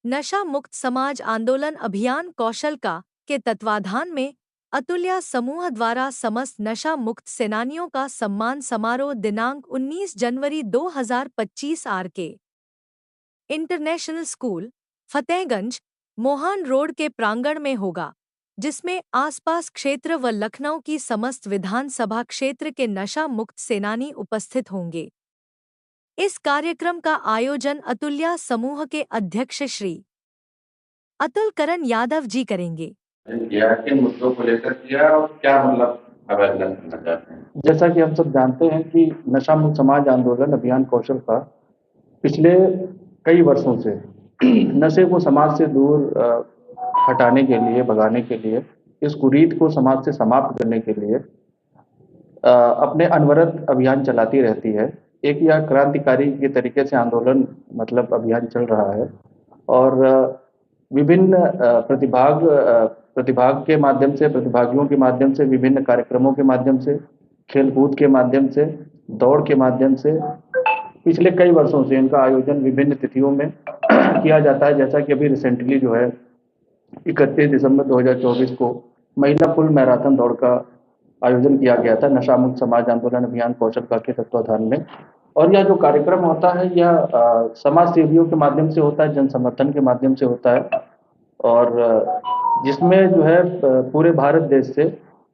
नशा मुक्त समाज आंदोलन अभियान कौशल का के तत्वाधान में अतुल्या समूह द्वारा समस्त नशा मुक्त सेनानियों का सम्मान समारोह दिनांक 19 जनवरी 2025 R K. International school, Fatehganj, Mohan road के प्रांगण में होगा, जिसमें आसपास क्षेत्र व लखनऊ की समस्त विधानसभा क्षेत्र के नशा मुक्त सेनानी उपस्थित होंगे। इस कार्यक्रम का आयोजन अतुल्या समूह के अध्यक्ष श्री अतुल करण यादव जी करेंगे। किया किन मुद्दों को लेकर किया और क्या मतलब आवेदन करना चाहते हैं? जैसा कि हम सब जानते हैं कि नशा मुक्त समाज आंदोलन अभियान कौशल का पिछले कई वर्षों से नशे को समाज से दूर हटाने के लिए, भगाने के लिए, इस कुरीत को समाज से समाप्त करने के लिए अपने अनवरत अभियान चलाती रहती है। एक यह क्रांतिकारी के तरीके से आंदोलन मतलब अभियान चल रहा है और विभिन्न प्रतिभाग के माध्यम से, प्रतिभागियों के माध्यम से, विभिन्न कार्यक्रमों के माध्यम से, खेलकूद के माध्यम से, दौड़ के माध्यम से पिछले कई वर्षों से इनका आयोजन विभिन्न तिथियों में किया जाता है। जैसा कि अभी रिसेंटली जो है 31 दिसंबर 2024 को महिला फुल मैराथन दौड़ का आयोजन किया गया था नशा मुक्त समाज आंदोलन अभियान कौशल का के तत्वाधान में। और यह जो कार्यक्रम होता है यह समाज सेवियों के माध्यम से होता है, जन समर्थन के माध्यम से होता है और जिसमें जो है पूरे भारत देश से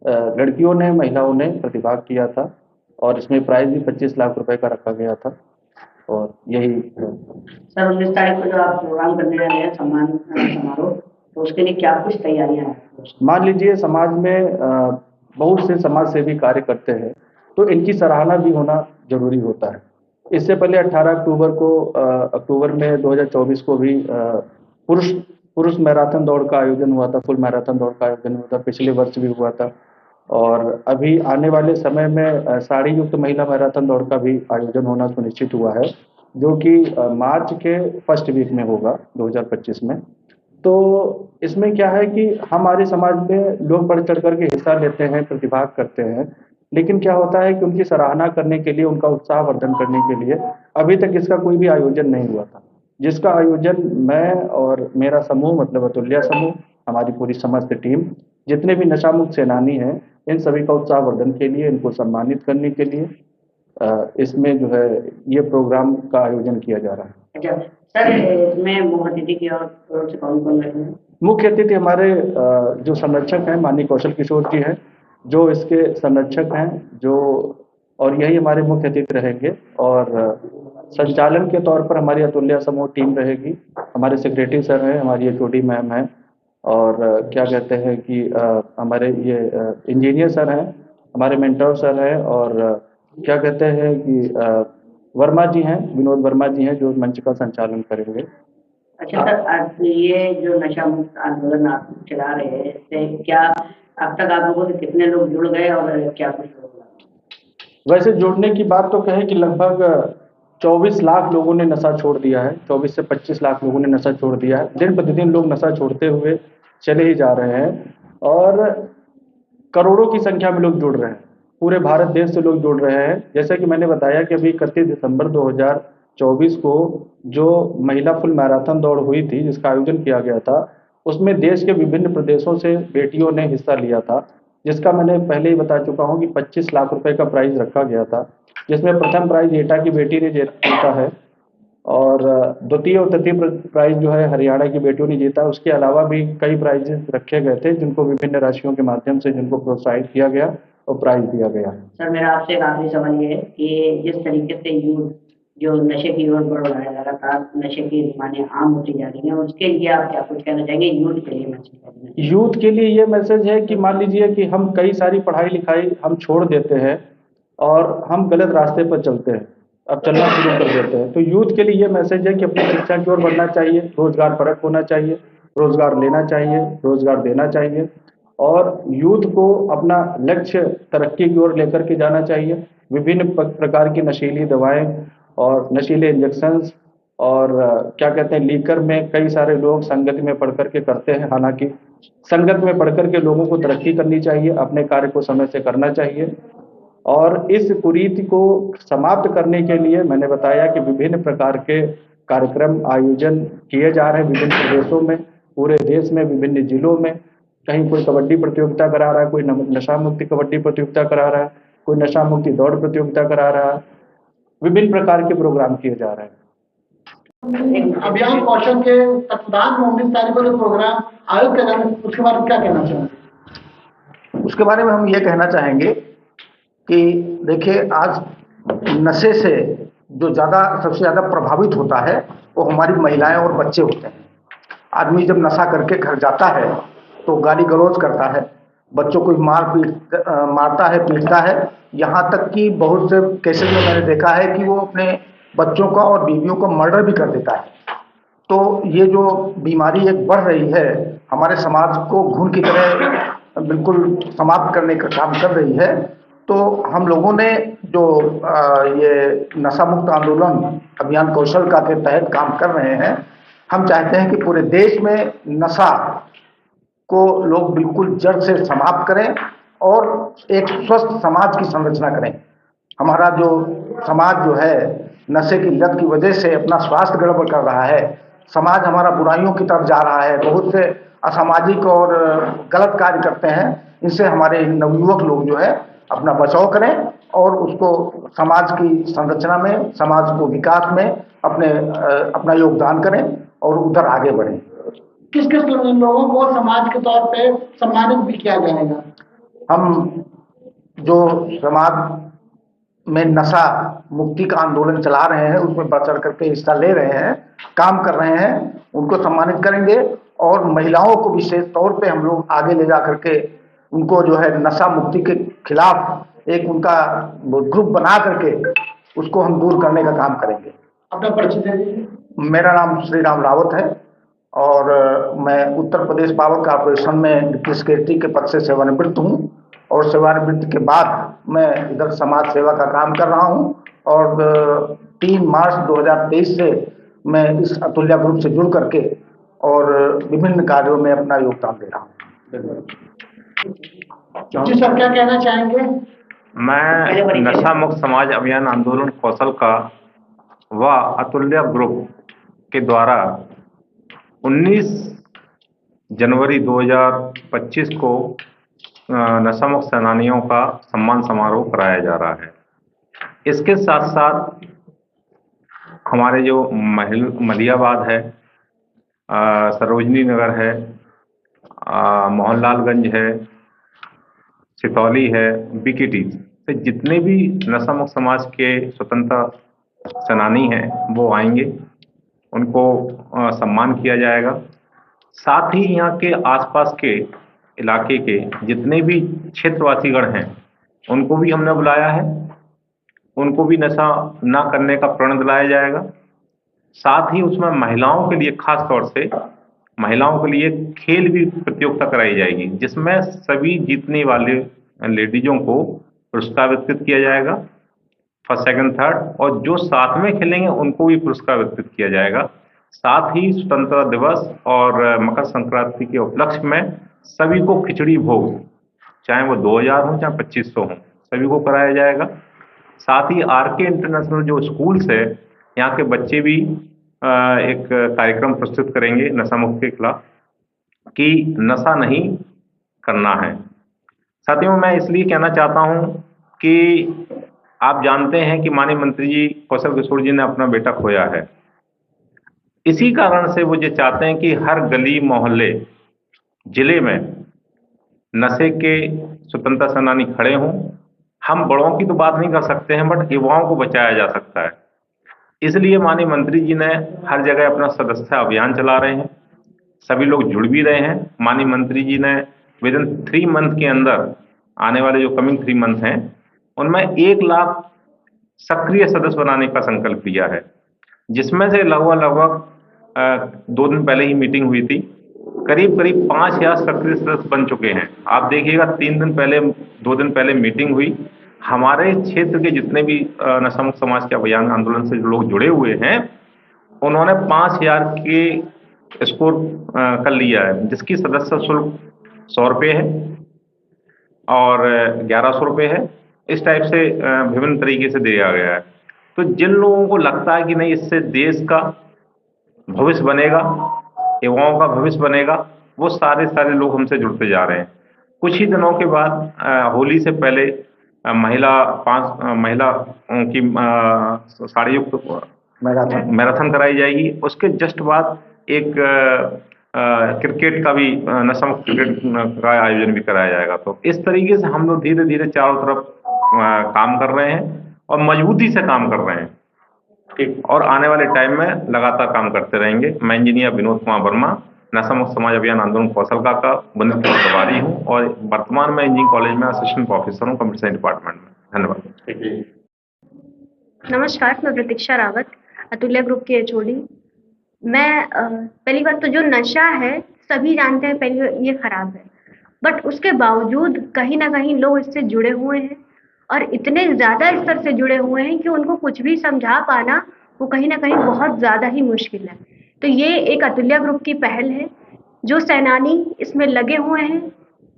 लड़कियों ने, महिलाओं ने प्रतिभाग किया था और इसमें प्राइज भी 25 लाख रुपए का रखा गया था। और यही सर 19 तारीख को जो आप प्रोग्राम करने जा रहे हैं सम्मान समारोह, तो उसके लिए क्या कुछ तैयारियां हैं? मान लीजिए समाज में बहुत से समाज सेवी कार्य करते हैं तो इनकी सराहना भी होना जरूरी होता है। इससे पहले 18 अक्टूबर में 2024 को भी पुरुष मैराथन दौड़ का आयोजन हुआ था, फुल मैराथन दौड़ का आयोजन हुआ था, पिछले वर्ष भी हुआ था और अभी आने वाले समय में साड़ी युक्त महिला मैराथन दौड़ का भी आयोजन होना सुनिश्चित हुआ है, जो कि मार्च के फर्स्ट वीक में होगा 2025 में। तो इसमें क्या है कि हमारे समाज में लोग बढ़ चढ़ करके हिस्सा लेते हैं, प्रतिभाग करते हैं, लेकिन क्या होता है कि उनकी सराहना करने के लिए, उनका उत्साह वर्धन करने के लिए अभी तक इसका कोई भी आयोजन नहीं हुआ था, जिसका आयोजन मैं और मेरा समूह मतलब अतुल्या समूह, हमारी पूरी समस्त टीम, जितने भी नशा मुक्त सेनानी हैं, इन सभी का उत्साह वर्धन के लिए, इनको सम्मानित करने के लिए इसमें जो है ये प्रोग्राम का आयोजन किया जा रहा है। अच्छा सर, इसमें मुख्य अतिथि की ओर से कौन बैठे हैं? मुख्य अतिथि हमारे जो संरक्षक हैं माननीय कौशल किशोर जी हैं, जो इसके संरक्षक हैं, जो और यही हमारे मुख्य अतिथि रहेंगे और संचालन के तौर पर हमारी अतुल्या समूह टीम रहेगी। हमारे सेक्रेटरी सर हैं, हमारी एचओडी मैम हैं और क्या कहते हैं कि हमारे ये इंजीनियर सर हैं, हमारे मेंटर सर हैं और क्या कहते हैं कि वर्मा जी हैं, विनोद वर्मा जी हैं, जो मंच का संचालन करेंगे। अच्छा सर, आज ये जो नशा मुक्त आंदोलन आप चला रहे हैं, इससे क्या अब तक आप लोगों से कितने लोग जुड़ गए और क्या कुछ होगा? वैसे जुड़ने की बात तो कहें कि लगभग 24 लाख लोगों ने नशा छोड़ दिया है, 24 से 25 लाख लोगों ने नशा छोड़ दिया है। दिन प्रतिदिन लोग नशा छोड़ते हुए चले ही जा रहे हैं और करोड़ों की संख्या में लोग जुड़ रहे हैं, पूरे भारत देश से लोग जुड़ रहे हैं। जैसा कि मैंने बताया कि अभी 31 दिसंबर 2024 को जो महिला फुल मैराथन दौड़ हुई थी, जिसका आयोजन किया गया था, उसमें देश के विभिन्न प्रदेशों से बेटियों ने हिस्सा लिया था, जिसका मैंने पहले ही बता चुका हूं कि 25 लाख रुपए का प्राइज रखा गया था, जिसमें प्रथम प्राइज एटा की बेटी ने जीता है और द्वितीय और तृतीय प्राइज जो है हरियाणा की बेटियों ने जीता। उसके अलावा भी कई प्राइजेस रखे गए थे, जिनको विभिन्न राशियों के माध्यम से जिनको प्रोत्साहित किया गया और प्राइज दिया गया। सर मेरा आपसे एक आखिरी सवाल ये है कि जिस तरीके से यूथ जो नशे की ओर बढ़ रहा है, लगातार नशे की दुकानें आम होती जा रही हैं, उसके लिए आप क्या कुछ कहना चाहेंगे यूथ के लिए? मैसेज यूथ के लिए ये मैसेज है कि मान लीजिए कि हम कई सारी पढ़ाई लिखाई हम छोड़ देते हैं और हम गलत रास्ते पर चलते हैं, अब चलना शुरू कर देते हैं। तो यूथ के लिए ये मैसेज है कि अपनी शिक्षा की ओर बढ़ना चाहिए, रोजगार परक होना चाहिए, रोजगार लेना चाहिए, रोजगार देना चाहिए और यूथ को अपना लक्ष्य तरक्की की ओर लेकर के जाना चाहिए। विभिन्न प्रकार की नशीली दवाएं और नशीले इंजेक्शंस और क्या कहते हैं लीकर में कई सारे लोग संगत में पढ़ करके करते हैं। हालांकि संगत में पढ़ करके लोगों को तरक्की करनी चाहिए, अपने कार्य को समय से करना चाहिए और इस कुरीति को समाप्त करने के लिए मैंने बताया कि विभिन्न प्रकार के कार्यक्रम आयोजन किए जा रहे हैं विभिन्न प्रदेशों में, पूरे देश में, विभिन्न जिलों में। कहीं कोई कबड्डी प्रतियोगिता करा रहा है, कोई नशा मुक्ति कबड्डी प्रतियोगिता करा रहा है, कोई नशा मुक्ति दौड़ प्रतियोगिता करा रहा है। विभिन्न प्रकार के प्रोग्राम किए जा रहे हैं। अभियान कौशल के तत्वाधान में 19 तारीख को जो प्रोग्राम आयोजित किया जा रहा है, उसके बारे में क्या कहना चाहेंगे? उसके बारे में हम ये कहना चाहेंगे कि देखिए, आज नशे से जो सबसे ज़्यादा प्रभावित होता है वो हमारी महिलाएं और बच्चे होते हैं। आदमी जब नशा करके घर जाता है तो गाली गलौज करता है, बच्चों को मारता है, पीटता है। यहाँ तक कि बहुत से केसेस में मैंने देखा है कि वो अपने बच्चों का और बीवियों का मर्डर भी कर देता है। तो ये जो बीमारी एक बढ़ रही है, हमारे समाज को घुन की तरह बिल्कुल समाप्त करने का काम कर रही है। तो हम लोगों ने जो ये नशा मुक्त आंदोलन अभियान कौशल का के तहत काम कर रहे हैं, हम चाहते हैं कि पूरे देश में नशा को लोग बिल्कुल जड़ से समाप्त करें और एक स्वस्थ समाज की संरचना करें। हमारा जो समाज जो है नशे की लत की वजह से अपना स्वास्थ्य गड़बड़ कर रहा है, समाज हमारा बुराइयों की तरफ जा रहा है, बहुत से असामाजिक और गलत कार्य करते हैं। इनसे हमारे नवयुवक लोग जो है अपना बचाव करें और उसको समाज की संरचना में, समाज को विकास में अपना योगदान करें और उधर आगे बढ़ें। किस किस लोगों को समाज के तौर पे सम्मानित भी किया जाएगा? हम जो समाज में नशा मुक्ति का आंदोलन चला रहे हैं, उसमें बढ़ चढ़ करके हिस्सा ले रहे हैं, काम कर रहे हैं, उनको सम्मानित करेंगे। और महिलाओं को विशेष तौर पे हम लोग आगे ले जा करके उनको जो है नशा मुक्ति के खिलाफ एक उनका ग्रुप बना करके उसको हम दूर करने का काम करेंगे। अपना परिचय दे दीजिए। मेरा नाम श्री राम रावत है और मैं उत्तर प्रदेश पावर कॉर्पोरेशन में डिप्टी सेक्रेटरी के पद से सेवानिवृत्त हूँ और सेवानिवृत्ति के बाद मैं इधर समाज सेवा का काम कर रहा हूँ। और 3 मार्च 2023 से मैं इस अतुल्या ग्रुप से जुड़ करके और विभिन्न कार्यों में अपना योगदान दे रहा हूँ। जी सर, क्या कहना चाहेंगे? मैं नशा मुक्त समाज अभियान आंदोलन कौशल का व अतुल्या ग्रुप के द्वारा 19 जनवरी 2025 को नशा मुक्त सेनानियों का सम्मान समारोह कराया जा रहा है। इसके साथ साथ हमारे जो मलियाबाद है, सरोजनी नगर है, मोहनलालगंज है, सितौली है, बीकेटी से जितने भी नशा मुक्त समाज के स्वतंत्रता सेनानी हैं वो आएंगे, उनको सम्मान किया जाएगा। साथ ही यहाँ के आसपास के इलाके के जितने भी क्षेत्रवासीगण हैं उनको भी हमने बुलाया है, उनको भी नशा ना करने का प्रण दिलाया जाएगा। साथ ही उसमें महिलाओं के लिए, खास तौर से महिलाओं के लिए खेल भी प्रतियोगिता कराई जाएगी, जिसमें सभी जीतने वाले लेडीजों को पुरस्कार वितरित किया जाएगा, फर्स्ट सेकंड थर्ड, और जो साथ में खेलेंगे उनको भी पुरस्कार वितरित किया जाएगा। साथ ही स्वतंत्रता दिवस और मकर संक्रांति के उपलक्ष्य में सभी को खिचड़ी भोग, चाहे वो 2000 हो चाहे 2500 हो, सभी को कराया जाएगा। साथ ही आरके इंटरनेशनल जो स्कूल्स है, यहाँ के बच्चे भी एक कार्यक्रम प्रस्तुत करेंगे नशा मुक्त के खिलाफ कि नशा नहीं करना है। साथियों, मैं इसलिए कहना चाहता हूँ कि आप जानते हैं कि माननीय मंत्री जी कौशल किशोर जी ने अपना बेटा खोया है। इसी कारण से वो ये चाहते हैं कि हर गली मोहल्ले जिले में नशे के स्वतंत्रता सेनानी खड़े हों। हम बड़ों की तो बात नहीं कर सकते हैं, बट युवाओं को बचाया जा सकता है। इसलिए माननीय मंत्री जी ने हर जगह अपना सदस्यता अभियान चला रहे हैं, सभी लोग जुड़ भी रहे हैं। माननीय मंत्री जी ने विदिन 3 मंथ के अंदर, आने वाले जो कमिंग 3 मंथ हैं, उनमें 1 लाख सक्रिय सदस्य बनाने का संकल्प लिया है, जिसमें से लगभग 2 दिन पहले ही मीटिंग हुई थी, करीब 5000 सक्रिय सदस्य बन चुके हैं। आप देखिएगा 2 दिन पहले मीटिंग हुई। हमारे क्षेत्र के जितने भी नशा मुक्त समाज के अभियान आंदोलन से जो लोग जुड़े हुए हैं, उन्होंने 5000 के स्कोर कर लिया है, जिसकी सदस्य शुल्क 100 रुपये है और 1100 रुपये है। इस टाइप से विभिन्न तरीके से दिया गया है। तो जिन लोगों को लगता है कि नहीं, इससे देश का भविष्य बनेगा, युवाओं का भविष्य बनेगा, वो सारे लोग हमसे जुड़ते जा रहे हैं। कुछ ही दिनों के बाद होली से पहले महिला की साड़ी युक्त मैराथन कराई जाएगी। उसके जस्ट बाद एक क्रिकेट का भी नशा मुक्त क्रिकेट का आयोजन भी कराया जाएगा। तो इस तरीके से हम लोग धीरे धीरे चारों तरफ काम कर रहे हैं और मजबूती से काम कर रहे हैं। ठीक, और आने वाले टाइम में लगातार काम करते रहेंगे। मैं इंजीनियर विनोद कुमार वर्मा, नशा मुक्त समाज अभियान आंदोलन कौशल का बंद प्रभारी हूँ और वर्तमान में इंजीनियरिंग कॉलेज में असिस्टेंट प्रोफेसर हूँ कंप्यूटर साइंस डिपार्टमेंट में। धन्यवाद। नमस्कार, मैं प्रतीक्षा रावत, अतुल्य ग्रुप की एचओडी। मैं पहली बात तो जो नशा है सभी जानते हैं पहले ये खराब है, बट उसके बावजूद कहीं ना कहीं लोग इससे जुड़े हुए हैं और इतने ज़्यादा स्तर से जुड़े हुए हैं कि उनको कुछ भी समझा पाना वो कहीं ना कहीं बहुत ज़्यादा ही मुश्किल है। तो ये एक अतुल्य ग्रुप की पहल है। जो सेनानी इसमें लगे हुए हैं,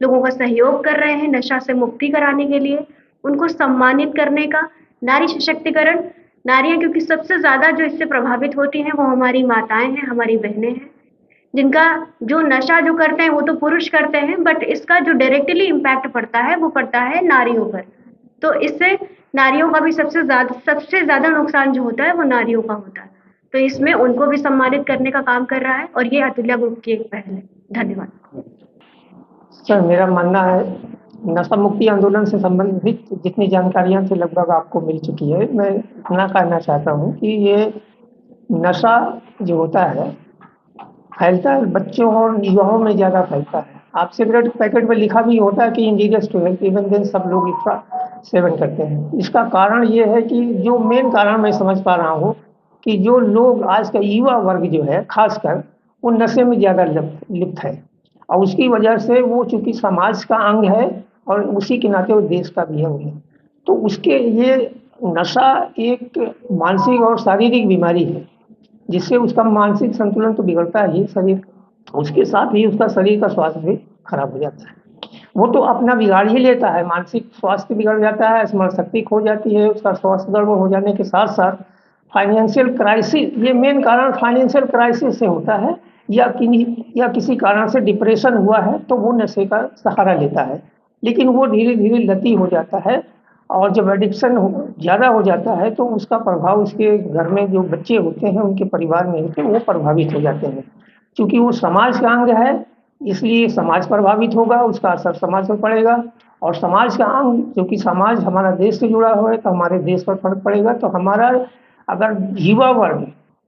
लोगों का सहयोग कर रहे हैं नशा से मुक्ति कराने के लिए, उनको सम्मानित करने का, नारी सशक्तिकरण, नारियां क्योंकि सबसे ज़्यादा जो इससे प्रभावित होती हैं वो हमारी माताएं हैं, हमारी बहनें हैं, जिनका जो नशा जो करते हैं वो तो पुरुष करते हैं, बट इसका जो डायरेक्टली इम्पैक्ट पड़ता है वो पड़ता है नारियों पर। तो इससे नारियों का भी सबसे ज़्यादा नुकसान जो होता है वो नारियों का होता है। तो इसमें उनको भी सम्मानित करने का काम कर रहा है और ये अतुल्य ग्रुप की एक पहल है। धन्यवाद। सर, मेरा मानना है नशा मुक्ति आंदोलन से संबंधित जितनी जानकारियां थी लगभग आपको मिल चुकी है। मैं इतना कहना चाहता हूं कि ये नशा जो होता है फैलता है बच्चों और युवाओं में ज़्यादा फैलता है। आप सिगरेट पैकेट में लिखा भी होता है कि engineers to health, even then सब लोग इसका सेवन करते हैं। इसका कारण ये है कि जो मेन कारण मैं समझ पा रहा हूँ कि जो लोग आज का युवा वर्ग जो है खासकर वो नशे में ज़्यादा लिप्त है और उसकी वजह से वो चूँकि समाज का अंग है और उसी के नाते वो देश का भी अंग है, तो उसके ये नशा एक मानसिक और शारीरिक बीमारी है जिससे उसका मानसिक संतुलन तो बिगड़ता ही शरीर, उसके साथ ही उसका शरीर का स्वास्थ्य भी खराब हो जाता है। वो तो अपना बिगाड़ ही लेता है, मानसिक स्वास्थ्य बिगड़ जाता है, स्मरण शक्ति खो जाती है, उसका स्वास्थ्य गड़बड़ हो जाने के साथ साथ फाइनेंशियल क्राइसिस, ये मेन कारण फाइनेंशियल क्राइसिस से होता है या किसी कारण से डिप्रेशन हुआ है तो वो नशे का सहारा लेता है, लेकिन वो धीरे धीरे लती हो जाता है और जब एडिक्शन ज़्यादा हो जाता है तो उसका प्रभाव उसके घर में जो बच्चे होते हैं उनके परिवार में होते हैं वो प्रभावित हो जाते हैं। क्योंकि वो समाज का अंग है इसलिए समाज प्रभावित होगा, उसका असर समाज पर पड़ेगा और समाज का अंग क्योंकि समाज हमारा देश से जुड़ा हुआ है तो हमारे देश पर फर्क पड़ेगा। तो हमारा अगर युवा वर्ग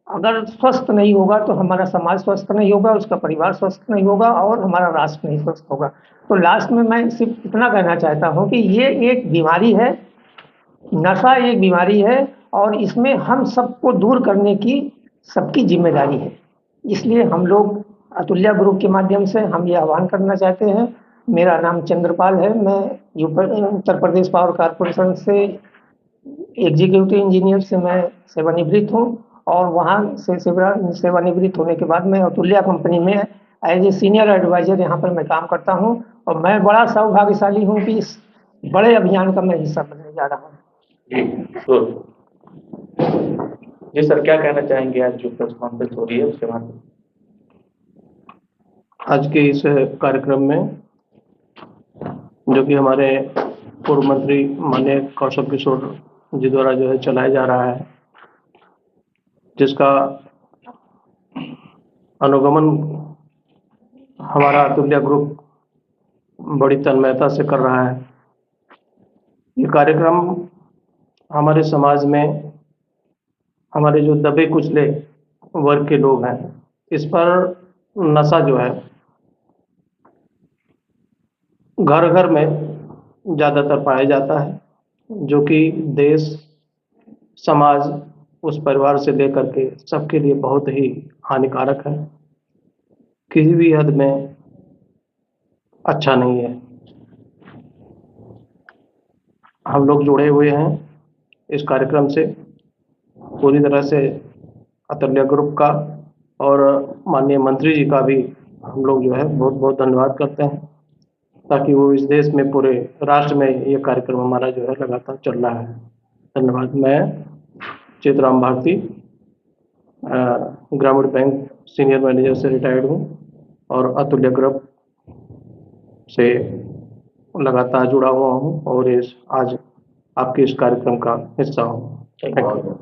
अगर स्वस्थ नहीं होगा तो हमारा समाज स्वस्थ नहीं होगा, उसका परिवार स्वस्थ नहीं होगा और हमारा राष्ट्र नहीं स्वस्थ होगा। तो लास्ट में मैं सिर्फ इतना कहना चाहता हूँ कि ये एक बीमारी है, नशा एक बीमारी है और इसमें हम सबको दूर करने की सबकी जिम्मेदारी है। इसलिए हम लोग अतुल्य ग्रुप के माध्यम से हम ये आह्वान करना चाहते हैं। मेरा नाम चंद्रपाल है, मैं उत्तर प्रदेश पावर कॉरपोरेशन से एग्जीक्यूटिव इंजीनियर से मैं सेवानिवृत्त हूँ और वहाँ से सेवानिवृत्त होने के बाद मैं अतुल्य कंपनी में एज ए सीनियर एडवाइजर यहाँ पर मैं काम करता हूँ और मैं बड़ा सौभाग्यशाली हूँ कि इस बड़े अभियान का मैं हिस्सा बनने जा रहा हूँ। जी सर, क्या कहना चाहेंगे आज जो प्रेस कॉन्फ्रेंस हो रही है उसके बारे में? आज के इस कार्यक्रम में जो कि हमारे पूर्व मंत्री माननीय कौशल किशोर जी द्वारा जो है चलाया जा रहा है, जिसका अनुगमन हमारा अतुल्य ग्रुप बड़ी तन्मयता से कर रहा है। ये कार्यक्रम हमारे समाज में हमारे जो दबे कुचले वर्ग के लोग हैं इस पर नशा जो है घर घर में ज़्यादातर पाया जाता है, जो कि देश समाज उस परिवार से लेकर के सबके लिए बहुत ही हानिकारक है, किसी भी हद में अच्छा नहीं है। हम लोग जुड़े हुए हैं इस कार्यक्रम से पूरी तरह से अतुल्य ग्रुप का और माननीय मंत्री जी का भी हम लोग जो है बहुत बहुत धन्यवाद करते हैं ताकि वो इस देश में पूरे राष्ट्र में ये कार्यक्रम हमारा जो है लगातार चल रहा है। धन्यवाद। मैं चितराम भारती, ग्रामीण बैंक सीनियर मैनेजर से रिटायर्ड हूँ और अतुल्य ग्रुप से लगातार जुड़ा हुआ हूँ और आज आपके इस कार्यक्रम का हिस्सा हूँ। Thank you.